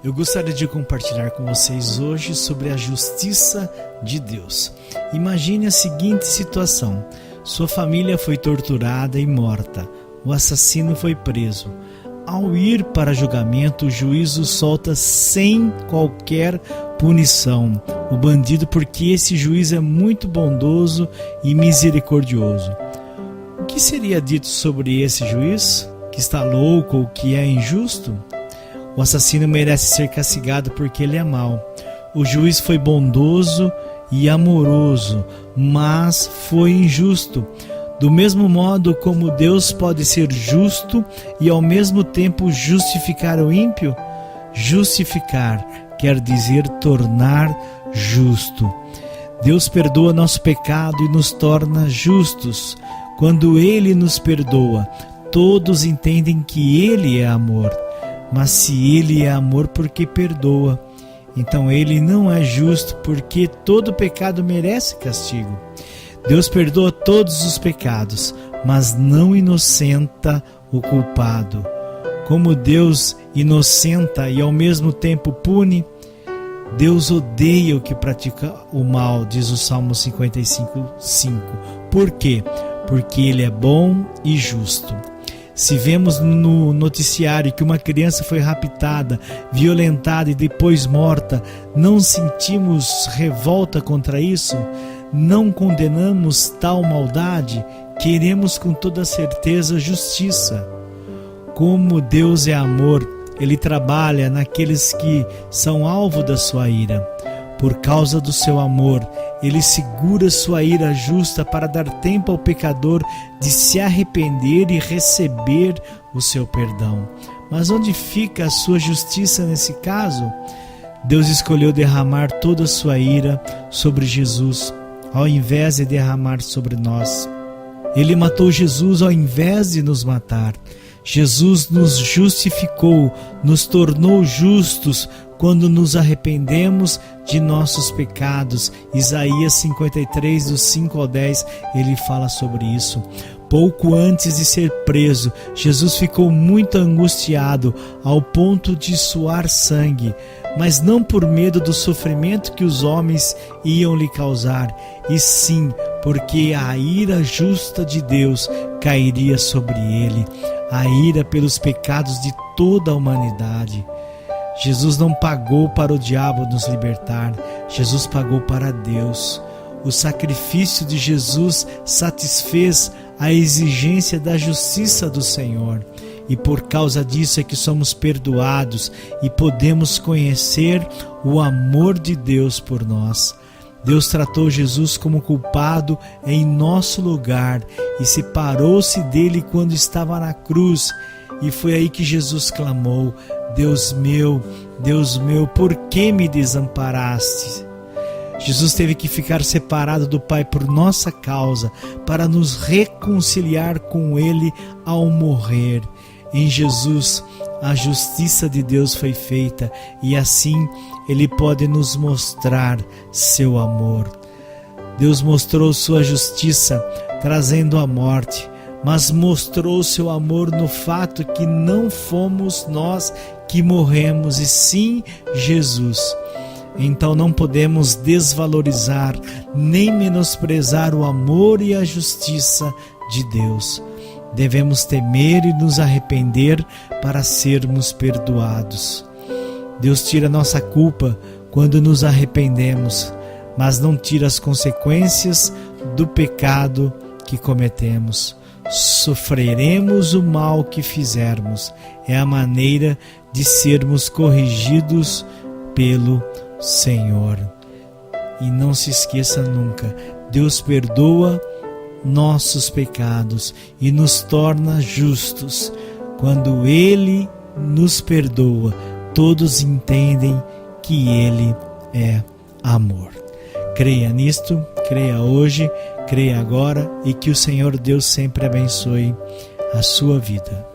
Eu gostaria de compartilhar com vocês hoje sobre a justiça de Deus. Imagine a seguinte situação: sua família foi torturada e morta, o assassino foi preso. Ao ir para julgamento, o juiz o solta sem qualquer punição, o bandido, porque esse juiz é muito bondoso e misericordioso. O que seria dito sobre esse juiz? Que está louco ou que é injusto? O assassino merece ser castigado porque ele é mau. O juiz foi bondoso e amoroso, mas foi injusto. Do mesmo modo como Deus pode ser justo e ao mesmo tempo justificar o ímpio, justificar quer dizer tornar justo. Deus perdoa nosso pecado e nos torna justos. Quando Ele nos perdoa, todos entendem que Ele é amor. Mas se Ele é amor, por que perdoa? Então Ele não é justo, porque todo pecado merece castigo. Deus perdoa todos os pecados, mas não inocenta o culpado. Como Deus inocenta e ao mesmo tempo pune, Deus odeia o que pratica o mal, diz o Salmo 55:5. Por quê? Porque Ele é bom e justo. Se vemos no noticiário que uma criança foi raptada, violentada e depois morta, não sentimos revolta contra isso? Não condenamos tal maldade? Queremos com toda certeza justiça. Como Deus é amor, Ele trabalha naqueles que são alvo da sua ira. Por causa do seu amor, Ele segura sua ira justa para dar tempo ao pecador de se arrepender e receber o seu perdão. Mas onde fica a sua justiça nesse caso? Deus escolheu derramar toda a sua ira sobre Jesus, ao invés de derramar sobre nós. Ele matou Jesus ao invés de nos matar. Jesus nos justificou, nos tornou justos quando nos arrependemos de nossos pecados. Isaías 53, do 5 ao 10, ele fala sobre isso. Pouco antes de ser preso, Jesus ficou muito angustiado ao ponto de suar sangue, mas não por medo do sofrimento que os homens iam lhe causar, e sim porque a ira justa de Deus cairia sobre ele, a ira pelos pecados de toda a humanidade. Jesus não pagou para o diabo nos libertar, Jesus pagou para Deus. O sacrifício de Jesus satisfez a exigência da justiça do Senhor, e por causa disso é que somos perdoados e podemos conhecer o amor de Deus por nós. Deus tratou Jesus como culpado em nosso lugar e separou-se dele quando estava na cruz. E foi aí que Jesus clamou: Deus meu, por que me desamparaste? Jesus teve que ficar separado do Pai por nossa causa, para nos reconciliar com Ele ao morrer. Em Jesus, a justiça de Deus foi feita, e assim Ele pode nos mostrar seu amor. Deus mostrou sua justiça trazendo a morte, mas mostrou seu amor no fato que não fomos nós que morremos, e sim Jesus. Então não podemos desvalorizar nem menosprezar o amor e a justiça de Deus. Devemos temer e nos arrepender para sermos perdoados. Deus tira nossa culpa quando nos arrependemos, mas não tira as consequências do pecado que cometemos. Sofreremos o mal que fizermos. É a maneira de sermos corrigidos pelo Senhor. E não se esqueça nunca: Deus perdoa nossos pecados e nos torna justos. Quando Ele nos perdoa, todos entendem que Ele é amor. Creia nisto, creia hoje, creia agora, e que o Senhor Deus sempre abençoe a sua vida.